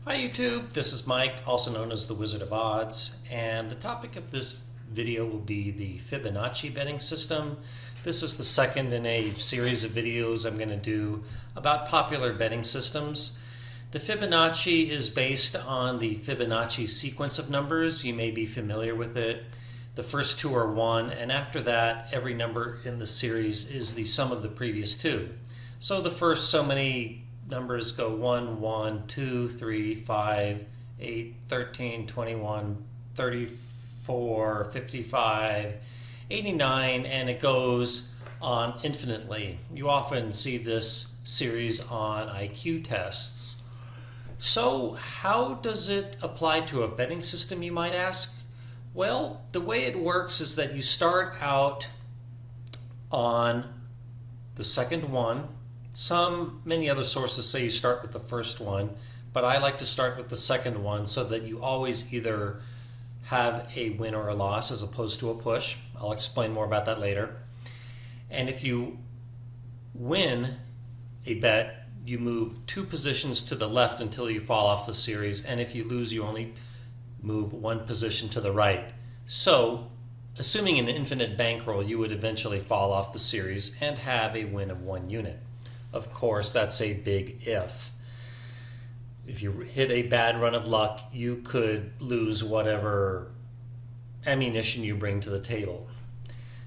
Hi YouTube, this is Mike, also known as the Wizard of Odds, and the topic of this video will be the Fibonacci betting system. This is the second in a series of videos I'm going to do about popular betting systems. The Fibonacci is based on the Fibonacci sequence of numbers. You may be familiar with it. The first two are 1, and after that, every number in the series is the sum of the previous two. So the first so many numbers go 1, 1, 2, 3, 5, 8, 13, 21, 34, 55, 89, and it goes on infinitely. You often see this series on IQ tests. So how does it apply to a betting system, you might ask? Well, the way it works is that you start out on the second one. Many other sources say you start with the first one, but I like to start with the second one so that you always either have a win or a loss as opposed to a push. I'll explain more about that later. And if you win a bet, you move 2 positions to the left until you fall off the series, and if you lose, you only move 1 position to the right. So, assuming an infinite bankroll, you would eventually fall off the series and have a win of 1 unit. Of course, that's a big if. If you hit a bad run of luck, you could lose whatever ammunition you bring to the table.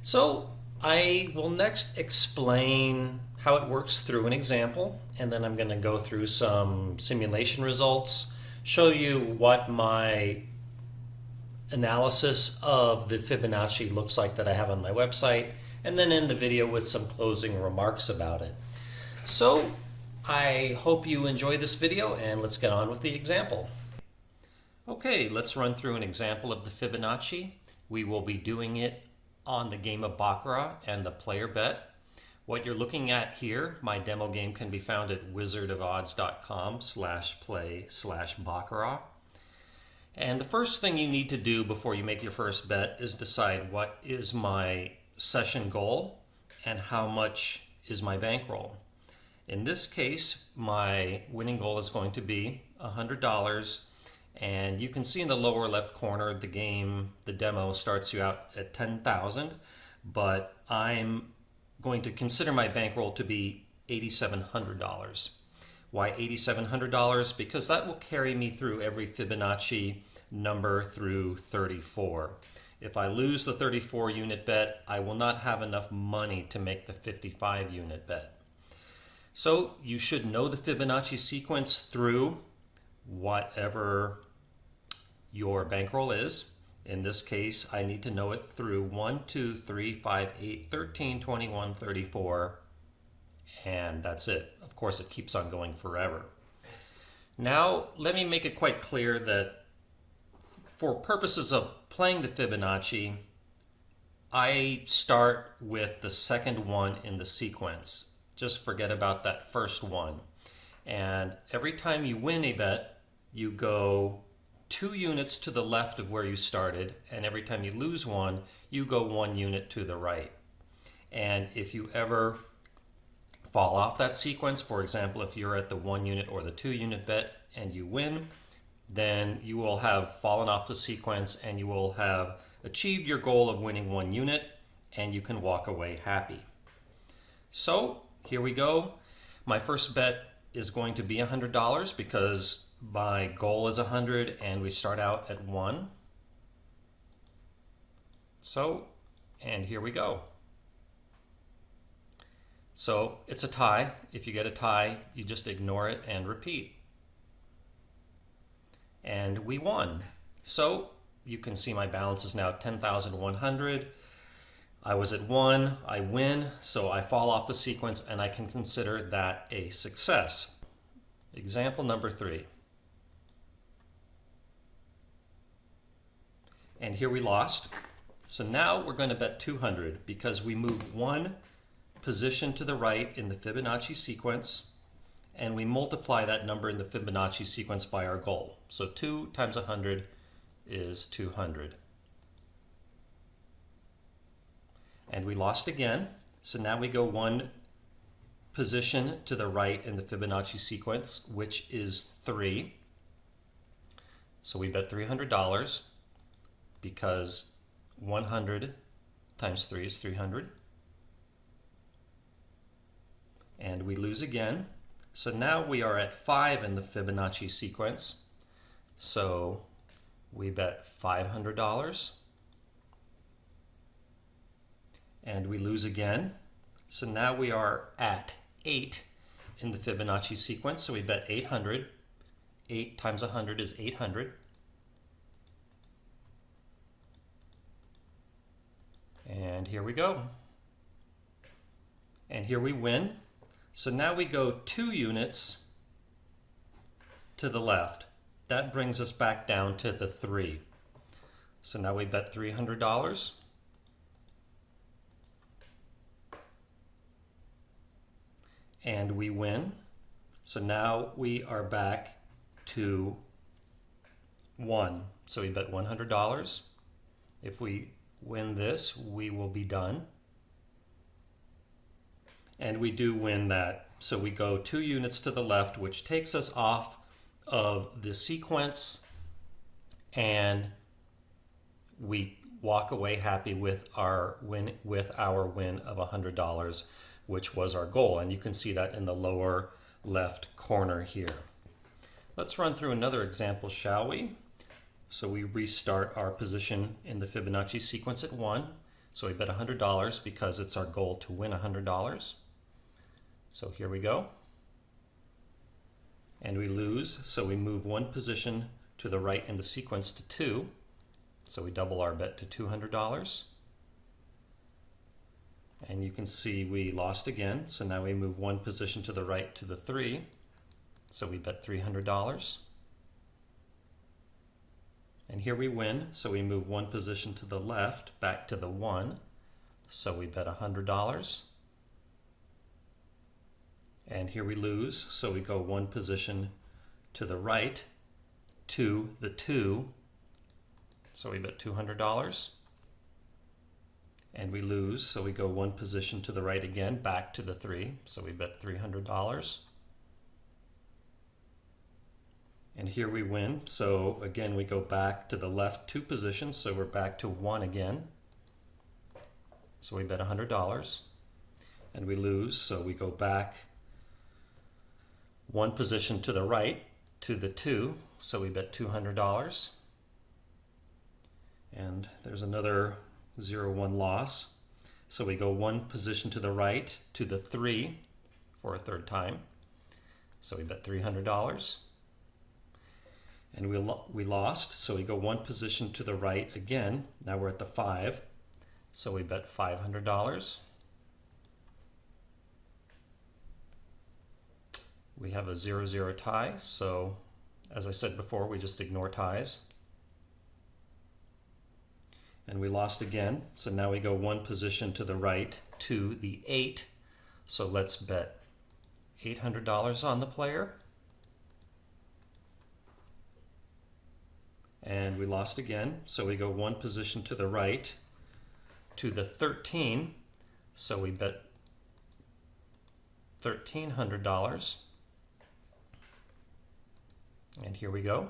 So I will next explain how it works through an example, and then I'm going to go through some simulation results, show you what my analysis of the Fibonacci looks like that I have on my website, and then end the video with some closing remarks about it. So I hope you enjoy this video, and let's get on with the example. Okay, let's run through an example of the Fibonacci. We will be doing it on the game of Baccarat and the player bet. What you're looking at here, my demo game, can be found at wizardofodds.com/play/Baccarat. And the first thing you need to do before you make your first bet is decide what is my session goal and how much is my bankroll. In this case, my winning goal is going to be $100, and you can see in the lower left corner the demo starts you out at $10,000, but I'm going to consider my bankroll to be $8,700. Why $8,700? Because that will carry me through every Fibonacci number through 34. If I lose the 34 unit bet, I will not have enough money to make the 55 unit bet. So you should know the Fibonacci sequence through whatever your bankroll is. In this case, I need to know it through 1, 2, 3, 5, 8, 13, 21, 34, and that's it. Of course, it keeps on going forever. Now, let me make it quite clear that for purposes of playing the Fibonacci, I start with the second one in the sequence. Just forget about that first one. And every time you win a bet, you go 2 units to the left of where you started, and every time you lose one, you go 1 unit to the right. And if you ever fall off that sequence, for example, if you're at the 1 unit or the 2 unit bet and you win, then you will have fallen off the sequence and you will have achieved your goal of winning 1 unit, and you can walk away happy. So here we go. My first bet is going to be $100 because my goal is 100 and we start out at 1. So, and here we go. So it's a tie. If you get a tie, you just ignore it and repeat. And we won. So you can see my balance is now 10,100. I was at 1, I win, so I fall off the sequence, and I can consider that a success. Example number 3. And here we lost. So now we're going to bet 200 because we moved 1 position to the right in the Fibonacci sequence, and we multiply that number in the Fibonacci sequence by our goal. So 2 times 100 is 200. And we lost again, so now we go 1 position to the right in the Fibonacci sequence, which is 3. So we bet $300 because 100 times 3 is 300. And we lose again. So now we are at 5 in the Fibonacci sequence. So we bet $500. And we lose again. So now we are at 8 in the Fibonacci sequence. So we bet 800. 8 times 100 is 800. And here we go. And here we win. So now we go 2 units to the left. That brings us back down to the 3. So now we bet $300. And we win. So now we are back to 1. So we bet $100. If we win this, we will be done. And we do win that. So we go 2 units to the left, which takes us off of the sequence, and we walk away happy with our win of $100, which was our goal. And you can see that in the lower left corner here. Let's run through another example, shall we? So we restart our position in the Fibonacci sequence at 1. So we bet $100 because it's our goal to win $100. So here we go. And we lose, so we move 1 position to the right in the sequence to 2. So we double our bet to $200. And you can see we lost again, so now we move 1 position to the right to the 3. So we bet $300. And here we win, so we move 1 position to the left back to the 1. So we bet $100. And here we lose, so we go 1 position to the right to the 2. So we bet $200. And we lose, so we go 1 position to the right again, back to the 3. So we bet $300. And here we win, so again we go back to the left 2 positions, so we're back to 1 again. So we bet $100. And we lose, so we go back 1 position to the right to the 2, so we bet $200. And there's another 0-1 loss. So we go 1 position to the right to the 3 for a 3rd time. So we bet $300. And we lost, so we go 1 position to the right again. Now we're at the 5. So we bet $500. We have a 0-0 tie, so as I said before, we just ignore ties. And we lost again, so now we go 1 position to the right to the 8. So let's bet $800 on the player. And we lost again, so we go 1 position to the right to the 13. So we bet $1,300. And here we go.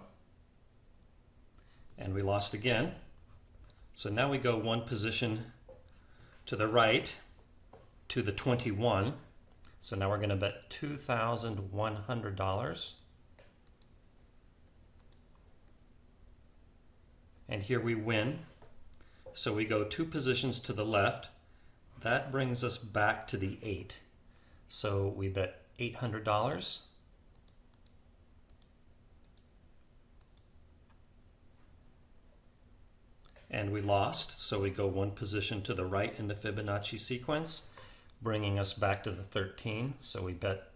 And we lost again. So now we go 1 position to the right to the 21. So now we're going to bet $2,100. And here we win. So we go 2 positions to the left. That brings us back to the 8. So we bet $800. And we lost, so we go 1 position to the right in the Fibonacci sequence, bringing us back to the 13. So we bet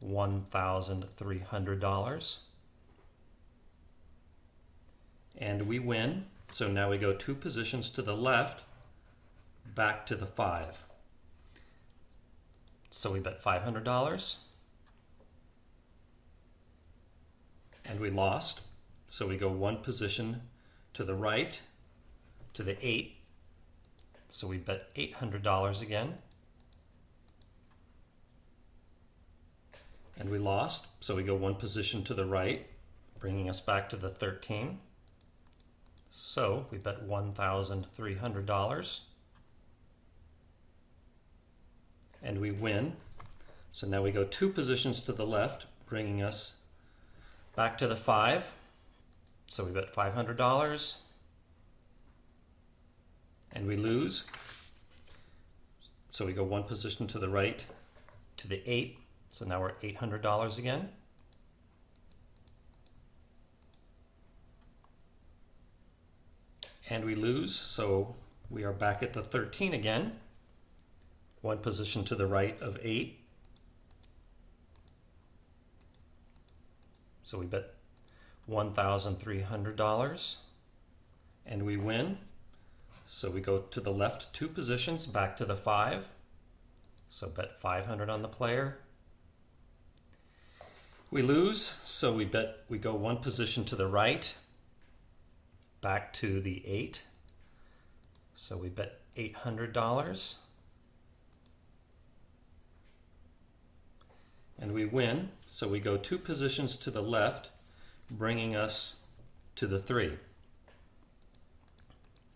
$1,300. And we win, so now we go 2 positions to the left, back to the 5. So we bet $500. And we lost, so we go 1 position to the right to the 8. So we bet $800 again. And we lost, so we go 1 position to the right bringing us back to the 13. So we bet $1,300 and we win. So now we go 2 positions to the left, bringing us back to the 5. So we bet $500 and we lose. So we go 1 position to the right to the 8. So now we're at $800 again. And we lose, so we are back at the 13 again. 1 position to the right of 8. So we bet $1,300 and we win. So we go to the left 2 positions, back to the 5. So bet $500 on the player. We lose, so we go 1 position to the right, back to the 8. So we bet $800 and we win. So we go 2 positions to the left, bringing us to the 3.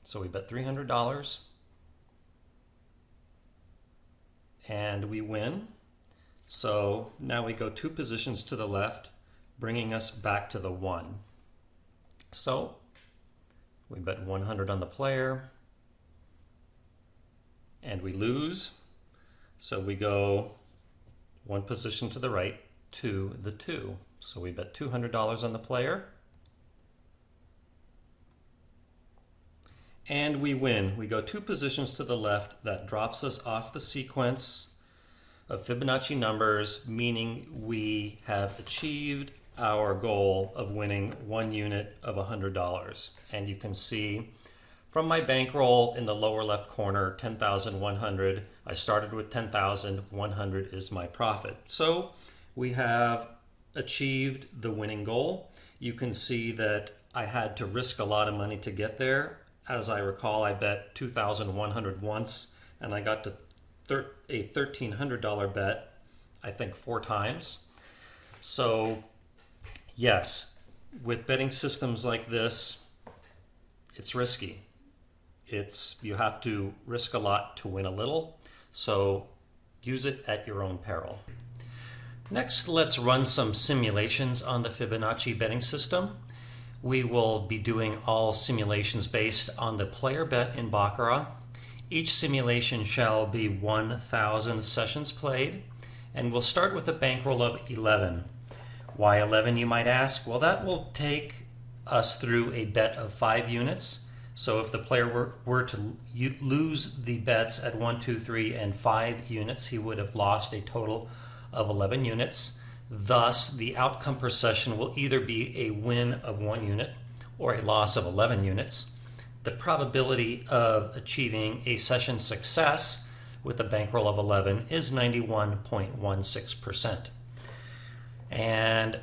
So we bet $300 and we win. So now we go 2 positions to the left, bringing us back to the 1. So we bet $100 on the player and we lose. So we go 1 position to the right to the 2. So we bet $200 on the player and we win. We go 2 positions to the left. That drops us off the sequence of Fibonacci numbers, meaning we have achieved our goal of winning 1 unit of $100. And you can see from my bankroll in the lower left corner, 10,100. I started with 10,100 is my profit. So we have achieved the winning goal. You can see that I had to risk a lot of money to get there. As I recall, I bet 2,100 once and I got to a $1,300 bet, I think 4 times. So yes, with betting systems like this, it's risky. You have to risk a lot to win a little, so use it at your own peril. Next, let's run some simulations on the Fibonacci betting system. We will be doing all simulations based on the player bet in Baccarat. Each simulation shall be 1,000 sessions played, and we'll start with a bankroll of 11. Why 11, you might ask? Well, that will take us through a bet of 5 units. So if the player were to lose the bets at 1, 2, 3, and 5 units, he would have lost a total of 11 units. Thus, the outcome per session will either be a win of 1 unit or a loss of 11 units. The probability of achieving a session success with a bankroll of 11 is 91.16%. And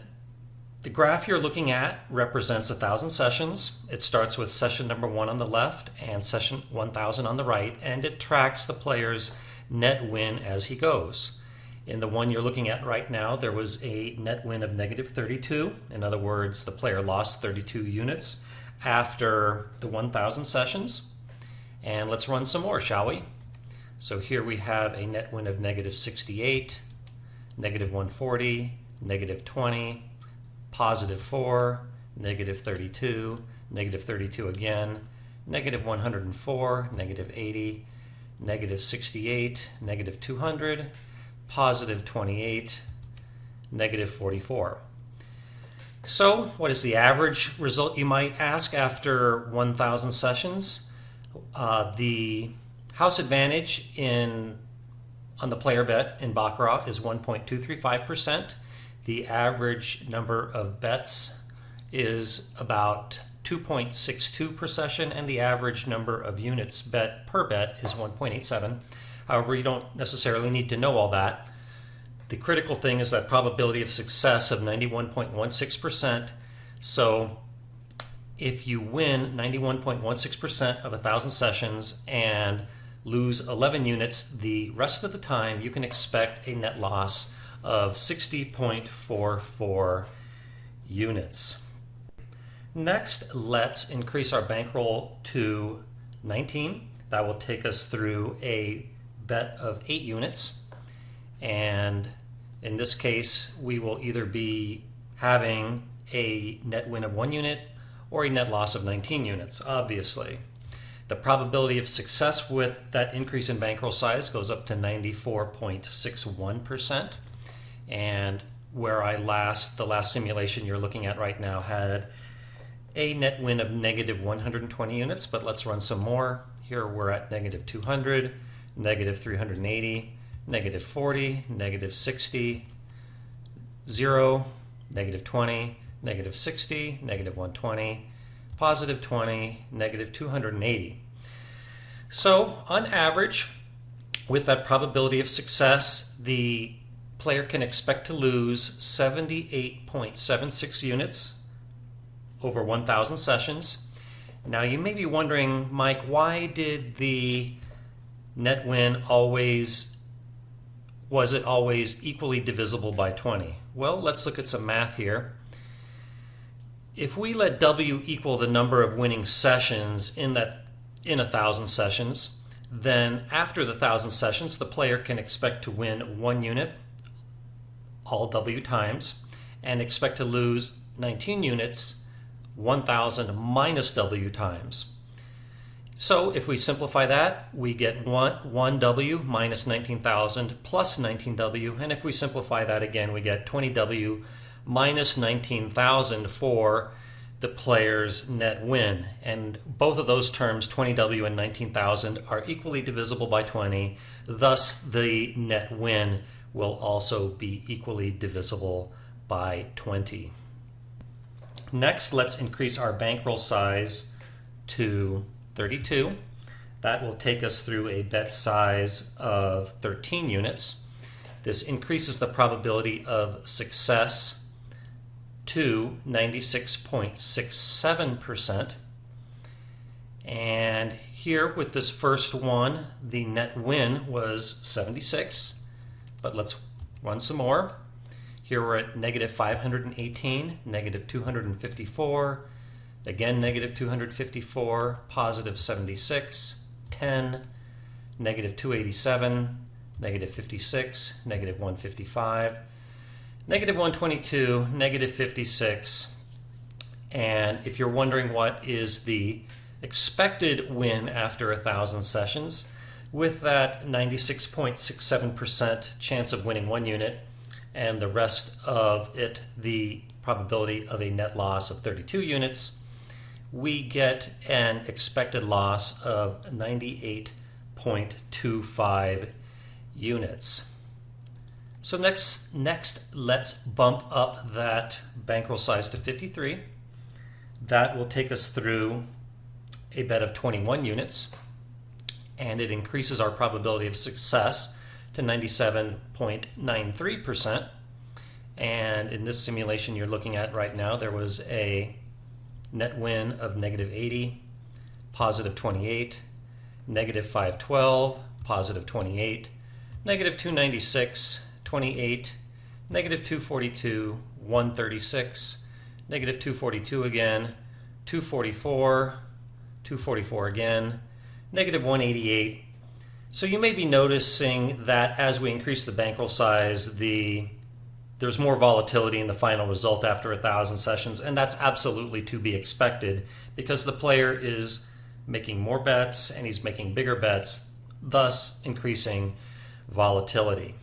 the graph you're looking at represents 1,000 sessions. It starts with session number 1 on the left and session 1,000 on the right, and it tracks the player's net win as he goes. In the one you're looking at right now, there was a net win of -32. In other words, the player lost 32 units after the 1,000 sessions. And let's run some more, shall we? So here we have a net win of -68, -140, -20, +4, -32, -32 again, -104, -80, -68, -200, +28, -44. So what is the average result, you might ask, after 1,000 sessions? The house advantage on the player bet in Baccarat is 1.235%. The average number of bets is about 2.62 per session, and the average number of units bet per bet is 1.87. However, you don't necessarily need to know all that. The critical thing is that probability of success of 91.16%. So if you win 91.16% of 1,000 sessions and lose 11 units, the rest of the time you can expect a net loss of 60.44 units. Next, let's increase our bankroll to 19. That will take us through a bet of 8 units. And in this case, we will either be having a net win of 1 unit or a net loss of 19 units, obviously. The probability of success with that increase in bankroll size goes up to 94.61%. And where the last simulation you're looking at right now had a net win of negative 120 units, but let's run some more. Here we're at negative 200, negative 380, negative 40, negative 60, 0, negative 20, negative 60, negative 120, positive 20, negative 280. So on average, with that probability of success, the player can expect to lose 78.76 units over 1,000 sessions. Now you may be wondering, Mike, why did the net win was it always equally divisible by 20? Well, let's look at some math here. If we let W equal the number of winning sessions in 1,000 sessions, then after the 1,000 sessions, the player can expect to win 1 unit, all W times, and expect to lose 19 units, 1,000 minus W times. So if we simplify that, we get 1 W minus 19,000 plus 19 W, and if we simplify that again, we get 20 W minus 19,000 for the player's net win. And both of those terms, 20 W and 19,000, are equally divisible by 20. Thus, the net win will also be equally divisible by 20. Next, let's increase our bankroll size to 32. That will take us through a bet size of 13 units. This increases the probability of success to 96.67%. And here with this first one, the net win was 76. But let's run some more. Here we're at negative 518, negative 254, again negative 254, positive 76, 10, negative 287, negative 56, negative 155, negative 122, negative 56. And if you're wondering what is the expected win after 1,000 sessions, with that 96.67% chance of winning 1 unit, and the rest of it, the probability of a net loss of 32 units, we get an expected loss of 98.25 units. So next, let's bump up that bankroll size to 53. That will take us through a bet of 21 units, and it increases our probability of success to 97.93%. And in this simulation you're looking at right now, there was a net win of negative 80, positive 28, negative 512, positive 28, negative 296, 28, negative 242, 136, negative 242 again, 244, 244 again, negative 188. So you may be noticing that as we increase the bankroll size, there's more volatility in the final result after 1,000 sessions, and that's absolutely to be expected because the player is making more bets and he's making bigger bets, thus increasing volatility.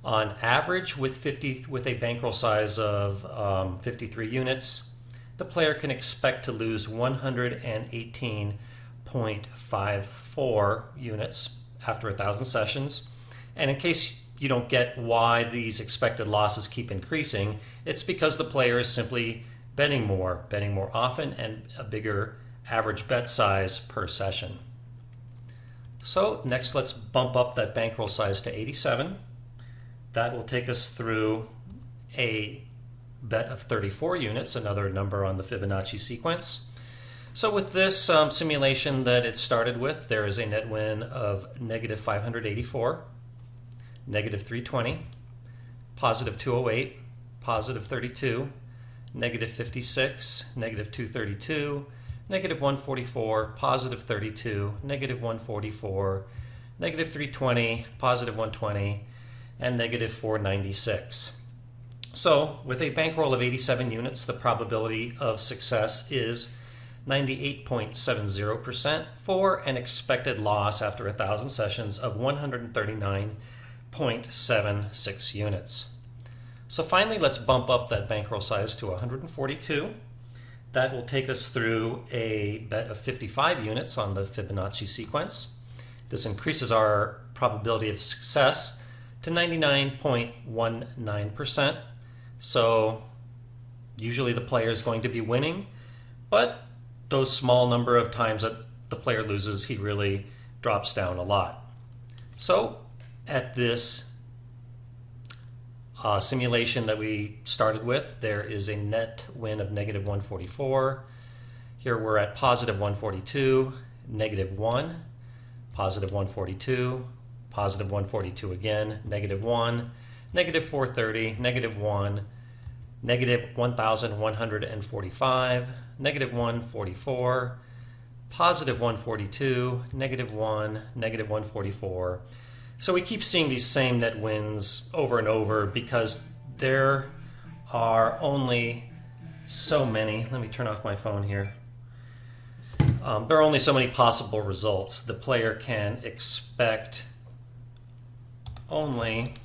On average, with a bankroll size of 53 units, the player can expect to lose 118.54 units after 1,000 sessions. And in case you don't get why these expected losses keep increasing, it's because the player is simply betting more often, and a bigger average bet size per session. So next, let's bump up that bankroll size to 87. That will take us through a bet of 34 units, another number on the Fibonacci sequence. So with this simulation that it started with, there is a net win of negative 584, negative 320, positive 208, positive 32, negative 56, negative 232, negative 144, positive 32, negative 144, negative 320, positive 120, and negative 496. So with a bankroll of 87 units, the probability of success is 98.70% for an expected loss after 1,000 sessions of 139.76 units. So finally, let's bump up that bankroll size to 142. That will take us through a bet of 55 units on the Fibonacci sequence. This increases our probability of success to 99.19%. So usually the player is going to be winning, but those small number of times that the player loses, he really drops down a lot. So at this simulation that we started with, there is a net win of negative 144. Here we're at positive 142, negative 1, positive 142, positive 142 again, negative 1, negative 430, negative 1, negative 1,145, negative 144, positive 142, negative 1, negative 144. So we keep seeing these same net wins over and over because there are only so many. Let me turn off my phone here. There are only so many possible results. The player can expect only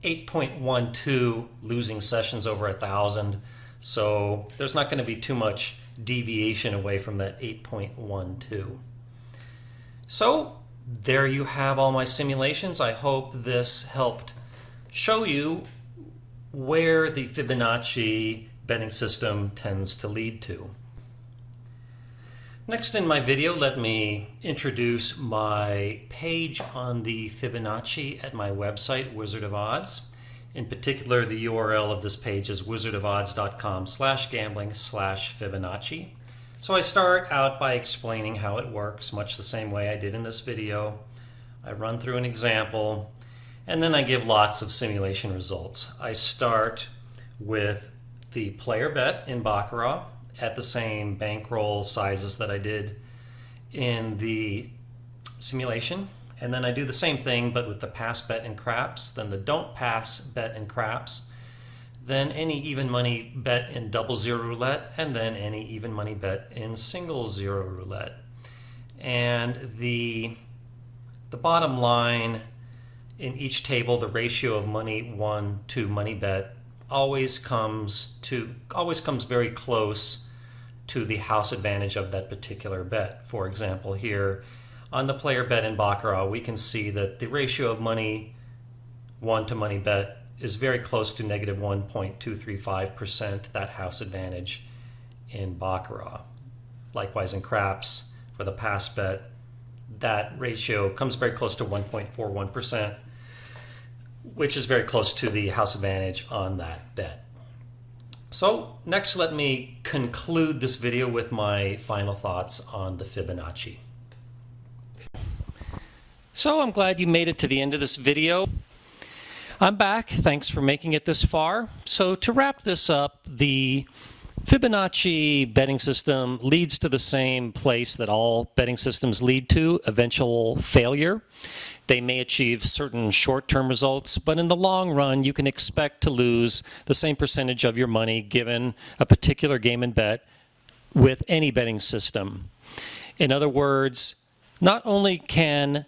.12 losing sessions over 1,000. So there's not going to be too much deviation away from that 8.12. So there you have all my simulations. I hope this helped show you where the Fibonacci betting system tends to lead to. Next in my video, let me introduce my page on the Fibonacci at my website, Wizard of Odds. In particular, the URL of this page is wizardofodds.com/gambling/Fibonacci. So I start out by explaining how it works, much the same way I did in this video. I run through an example, and then I give lots of simulation results. I start with the player bet in Baccarat at the same bankroll sizes that I did in the simulation. And then I do the same thing, but with the pass bet in craps, then the don't pass bet in craps, then any even money bet in double zero roulette, and then any even money bet in single zero roulette. And the bottom line in each table, the ratio of money won to money bet always comes very close to the house advantage of that particular bet. For example, here on the player bet in Baccarat, we can see that the ratio of money won to money bet is very close to negative 1.235%, that house advantage in Baccarat. Likewise in craps, for the pass bet, that ratio comes very close to 1.41%, which is very close to the house advantage on that bet. So next, let me conclude this video with my final thoughts on the Fibonacci. So I'm glad you made it to the end of this video. I'm back. Thanks for making it this far. So to wrap this up, the Fibonacci betting system leads to the same place that all betting systems lead to, eventual failure. They may achieve certain short-term results, but in the long run, you can expect to lose the same percentage of your money given a particular game and bet with any betting system. In other words, not only can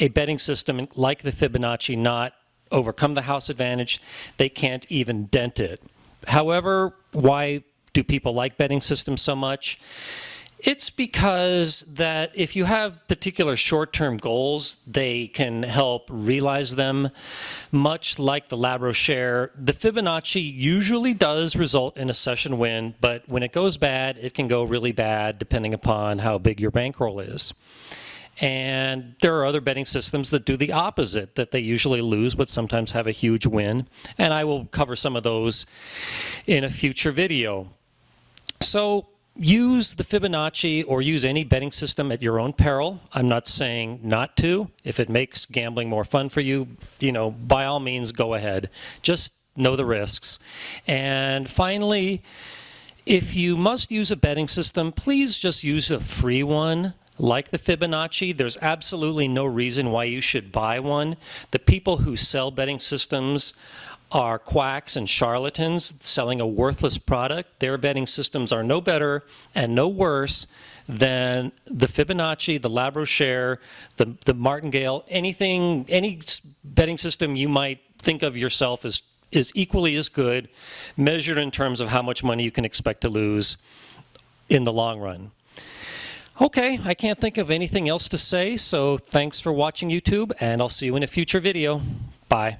a betting system like the Fibonacci not overcome the house advantage, they can't even dent it. However, why do people like betting systems so much? It's because that if you have particular short-term goals, they can help realize them. Much like the La Rochère, the Fibonacci usually does result in a session win, but when it goes bad, it can go really bad depending upon how big your bankroll is. And there are other betting systems that do the opposite, that they usually lose but sometimes have a huge win. And I will cover some of those in a future video. So use the Fibonacci or use any betting system at your own peril. I'm not saying not to. If it makes gambling more fun for you, by all means, go ahead. Just know the risks. And finally, if you must use a betting system, please just use a free one like the Fibonacci. There's absolutely no reason why you should buy one. The people who sell betting systems are quacks and charlatans selling a worthless product. Their betting systems are no better and no worse than the Fibonacci, the Labrochère, the Martingale, any betting system you might think of yourself as is equally as good, measured in terms of how much money you can expect to lose in the long run. Okay, I can't think of anything else to say, so thanks for watching YouTube, and I'll see you in a future video. Bye.